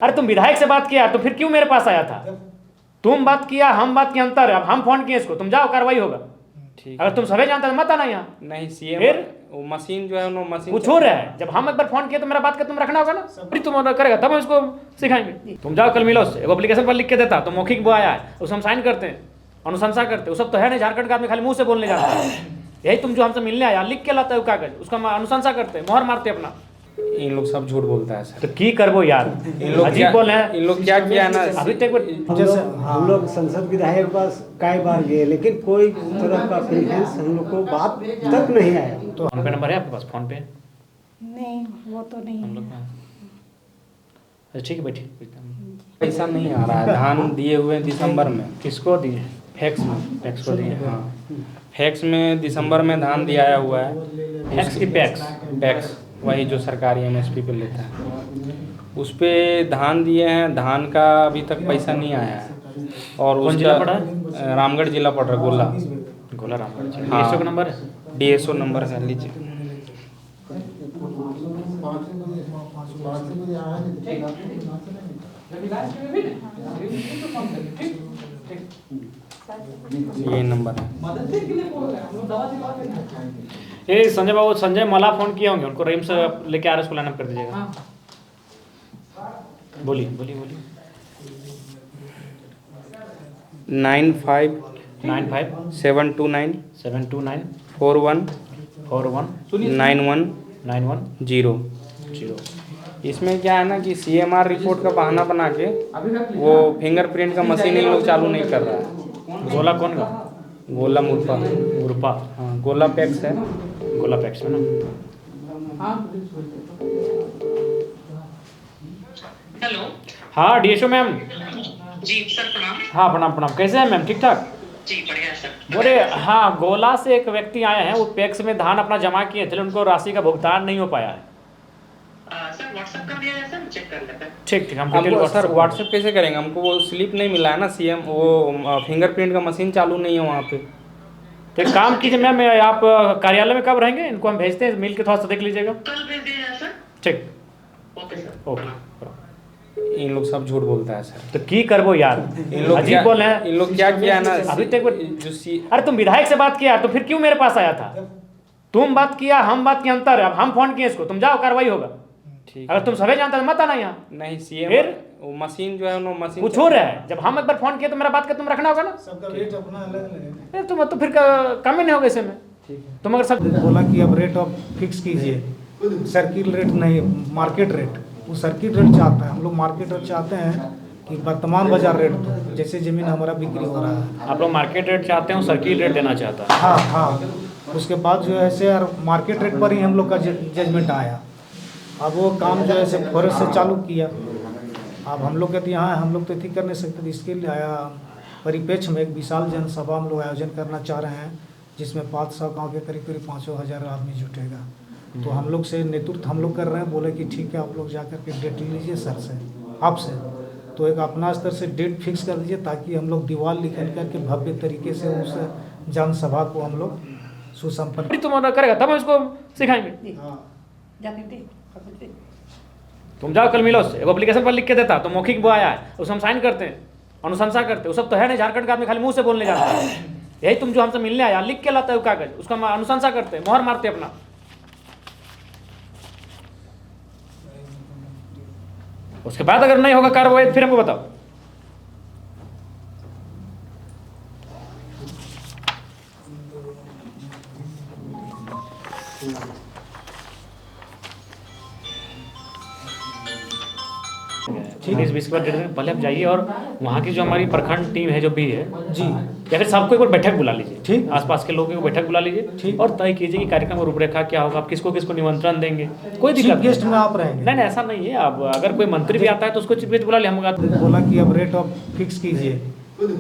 अरे तुम विधायक से बात किया तो फिर क्यों मेरे पास आया था? तुम बात किया, हम बात किया, अंतर है। अब हम फोन किए इसको, तुम जाओ, कार्रवाई होगा। ठीक अगर तुम सभी जानते तो मत आना यहाँ। नहीं सीएम फिर वो मशीन जो है उन्होंने मशीन कुछ हो रहा है। जब हम एक बार फोन किए तो मेरा बात का तुम रखना होगा ना। फिर तुम ऑर्डर करेगा तब हम इसको सिखाएंगे। तुम जाओ कल मिलो उससे, एक एप्लीकेशन पर लिख के देता तो मौखिक वो आया है, उसमें हम साइन करते हैं, अनुशंसा करते हैं। वो सब तो है नहीं, झारखंड का आदमी खाली मुंह से बोलने जाता है। यही तुम जो हमसे मिलने आया लिख के लाता है वो कागज, उसका अनुशंसा करते हैं, मोहर मारते हैं अपना। इन लोग सब झूठ बोलता है सर। तो की करबो यार, इन लोग अजीब बोल रहे हैं। इन लोग क्या किया है ना अभी तक हम लोग संसद विधायक के पास कई बार गए, लेकिन कोई तरह का प्रेफरेंस हम लोग को बात तक नहीं आया। तो फोन पे नंबर है आपके पास? फोन पे नहीं, वो तो नहीं हम लोग है। अच्छा ठीक है बैठिए। पैसा नहीं आ रहा है। धान दिए हुए हैं दिसंबर में, किसको दिए? फैक्स में। पैक्स को दिए? हाँ फैक्स में दिसंबर में धान दिया आया हुआ है। पैक्स की पैक्स? पैक्स वही जो सरकारी एमएसपी पे लेता है, उस पे धान दिए हैं। धान का अभी तक पैसा नहीं आया है। और कौन जिला पड़ा है? रामगढ़ जिला पड़ रहा है, गोला। गोला रामगढ़। हाँ। डीएसओ का नंबर है? डीएसओ नंबर है, लीजिए। ये नंबर है। ये संजय बाबू, संजय मला फोन किए होंगे, उनको रिम्स लेके आर एस को लाइन कर दीजिएगा। बोलिए बोलिए बोलिए। 95 95 729 729 41 41 91 91 0। 0। इसमें क्या है ना कि सीएमआर रिपोर्ट का बहाना बना के वो फिंगरप्रिंट का मशीन इन लोग चालू नहीं कर रहा है। गोला कौन का? गोला मुर्फा। गुरपा। हाँ गोला पैक्स है। गोला पैक्स में ना। हेलो। हाँ डीएसओ मैम। जी सर प्रणाम। हाँ प्रणाम प्रणाम। कैसे हैं मैम? ठीक ठाक? जी बढ़िया सर। बोले हाँ, गोला से एक व्यक्ति आए हैं, वो पैक्स में धान अपना जमा किए थे, उनको राशि का भुगतान नहीं हो पाया है। सर व्हाट्सएप कर दिया जाए, सर चेक कर लेते हैं। ठीक ठीक, हम हमको डिटेल सर व्हाट्सएप कैसे करेंगे? हमको वो स्लिप नहीं मिला है ना सीएम, वो फिंगरप्रिंट का मशीन चालू नहीं है वहाँ पे। तो एक काम कीजिए मैम, आप कार्यालय में कब रहेंगे? इनको हम भेजते हैं, मिल के थोड़ा सा देख लीजिएगा। कल भेज दिया जाए सर। ठीक। Okay sir. ओके। इन लोग सब झूठ बोलता है सर। तो की करबो यार, इन लोग अजीब बोल रहे हैं। इन लोग क्या किया है ना अभी तक जो सी अरे तुम विधायक से बात किया तो फिर क्यों मेरे पास आया था? तुम बात किया, हम बात किया, अंतर है। अब हम फोन किए इसको, तुम जाओ, कार्रवाई होगा। ठीक अगर तुम सभी जानते तो मत आना यहाँ। नहीं सीएम फिर वो मशीन जो है उन्होंने मशीन कुछ हो रहा है। जब हम एक बार फोन किए तो मेरा बात का तुम रखना होगा ना। सबका रेट अपना अलग अलग है। तुम तो फिर कम ही नहीं होगा इसमें। तुम अगर सब बोला कि अब रेट ऑफ फिक्स कीजिए, सर्किल रेट नहीं, मार्केट रेट। वो सर्किल रेट चाहता है, हम लोग मार्केट रेट चाहते हैं कि वर्तमान बाजार रेट दो, जैसे जमीन हमारा बिक्री हो रहा है। आप लोग मार्केट रेट चाहते हो, सर्किल रेट देना चाहता है। हाँ हाँ, उसके बाद जो है से मार्केट रेट पर ही हम लोग का जजमेंट आया। अब वो काम जो है से फौरन से चालू किया। अब हम लोग कहते यहाँ हम लोग तो ठीक कर नहीं सकते, इसके लिए आया परिप्रेक्ष्य में एक विशाल जनसभा हम लोग आयोजन करना चाह रहे हैं, जिसमें 500 गाँव के करीब करीब 5,000 आदमी जुटेगा। तो हम लोग से नेतृत्व हम लोग कर रहे हैं। बोले कि ठीक है, आप लोग जा कर के डेट ले लीजिए सर से, आपसे। तो एक अपना स्तर से डेट फिक्स कर दीजिए, ताकि हम लोग दीवार निकल करके भव्य तरीके से उस जनसभा को हम लोग सुसंपन्न। तुम ऑर्डर करेगा तब हम इसको सिखाएंगे। तुम जाओ कल मिलो उससे, एक एप्लीकेशन पर लिख के देता तो मौखिक वो आया है, उसमें हम साइन करते हैं, अनुशंसा करते हैं। वो सब तो है नहीं, झारखंड का आदमी खाली मुंह से बोलने जाता है। यही तुम जो हमसे मिलने आया लिख के लाता है वो कागज, उसका अनुशंसा करते हैं, मोहर मारते हैं अपना। उसके बाद अगर नहीं होगा कार्रवाई फिर हमको बताओ। ठीक है, 20 के बाद डेढ़ दिन पहले आप जाइए, और वहाँ की जो हमारी प्रखंड टीम है जो भी है जी, या फिर सबको एक बार बैठक बुला लीजिए। ठीक। आसपास के लोगों को बैठक बुला लीजिए, ठीक। और तय कीजिए कि कार्यक्रम और रूपरेखा क्या होगा, आप किसको किसको निमंत्रण देंगे। कोई चीफ दिक्कत गेस्ट में आप रहेंगे। नहीं, ऐसा नहीं है। अब अगर कोई मंत्री भी आता है तो उसको चीफ गेस्ट बुला ले, हम बोला कि अब रेट ऑफ फिक्स कीजिए,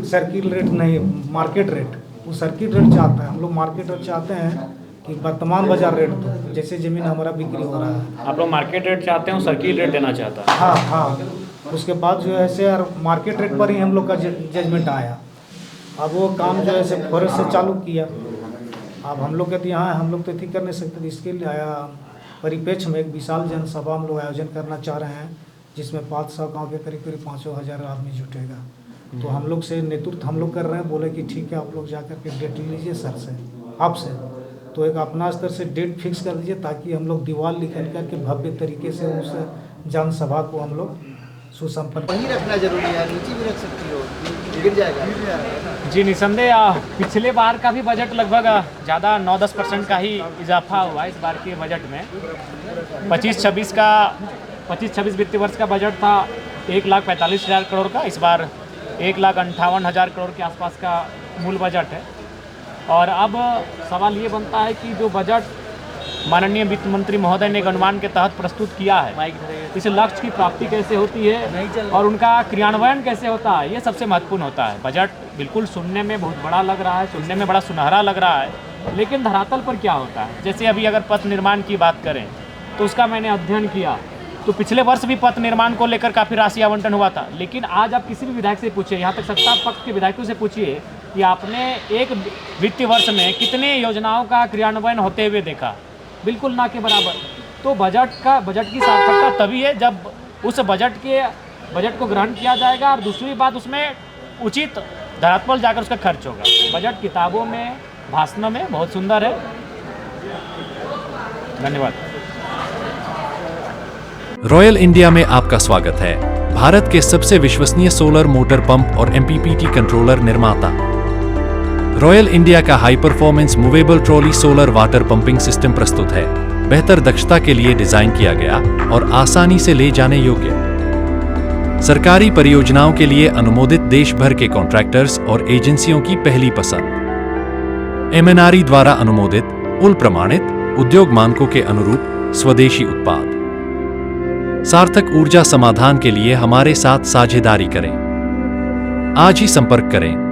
सर्किल रेट नहीं, मार्केट रेट। वो सर्किल रेट चाहता है, हम लोग मार्केट रेट चाहते हैं कि वर्तमान बाजार रेट दो, जैसे जमीन हमारा बिक्री हो रहा है। आप लोग मार्केट रेट चाहते हो, सर्किल रेट देना चाहता है। हाँ हाँ, उसके बाद जो है से मार्केट रेट पर ही हम लोग का जजमेंट आया। अब वो काम जो है से फौरन से चालू किया। अब हम लोग कहते यहाँ हम लोग तो ठीक कर नहीं सकते, इसके लिए आया परिप्रेक्ष्य में एक विशाल जनसभा हम लोग आयोजन करना चाह रहे हैं, जिसमें 500 गांव के करीब करीब 5,000 आदमी जुटेगा। तो हम लोग से नेतृत्व हम लोग कर रहे हैं, बोले कि ठीक है आप लोग जा कर के डेट ले लीजिए सर से, आपसे तो एक अपना स्तर से डेट फिक्स कर दीजिए, ताकि हम लोग दीवार निकल करके भव्य तरीके से उस जनसभा को हम लोग सुसंपन्न। वहीं रखना जरूरी है, नीचे भी रख सकती हो, गिर जाएगा। जी निसंदेह पिछले बार का भी बजट लगभग ज़्यादा 9-10% का ही इजाफा हुआ इस बार के बजट में। 25-26 वित्तीय वर्ष का बजट था 1,45,000 करोड़ का, इस बार 1,58,000 करोड़ के आसपास का मूल बजट है। और अब सवाल ये बनता है कि जो बजट माननीय वित्त मंत्री महोदय ने एक अनुमान के तहत प्रस्तुत किया है, इस लक्ष्य की प्राप्ति कैसे होती है और उनका क्रियान्वयन कैसे होता है, ये सबसे महत्वपूर्ण होता है। बजट बिल्कुल सुनने में बहुत बड़ा लग रहा है, सुनने में बड़ा सुनहरा लग रहा है, लेकिन धरातल पर क्या होता है। जैसे अभी अगर पथ निर्माण की बात करें तो उसका मैंने अध्ययन किया, तो पिछले वर्ष भी पथ निर्माण को लेकर काफ़ी राशि आवंटन हुआ था। लेकिन आज आप किसी भी विधायक से पूछिए, यहाँ तक सत्ता पक्ष के विधायकों से पूछिए कि आपने एक वित्तीय वर्ष में कितने योजनाओं का क्रियान्वयन होते हुए देखा, बिल्कुल ना के बराबर। तो बजट की सार्थकता तभी है जब उस बजट को ग्रहण किया जाएगा, और दूसरी बात उसमें उचित धरातल पर जाकर उसका खर्च होगा। बजट किताबों में, भाषणों में बहुत सुंदर है। धन्यवाद। रॉयल इंडिया में आपका स्वागत है। भारत के सबसे विश्वसनीय सोलर मोटर पंप और MPPT कंट्रोलर निर्माता। रॉयल इंडिया का high performance movable trolley solar water pumping system प्रस्तुत है। बेहतर दक्षता के लिए डिजाइन किया गया और आसानी से ले जाने योग्य। सरकारी परियोजनाओं के लिए अनुमोदित देश भर के कॉन्ट्रैक्टर्स और एजेंसियों की पहली पसंद। MNRE द्वारा अनुमोदित, उल प्रमाणित, उद्योग मानकों के अनुरूप स्वदेशी उत्पाद। सार्थक ऊर्जा समाधान के लिए हमारे साथ साझेदारी करें। आज ही संपर्क करें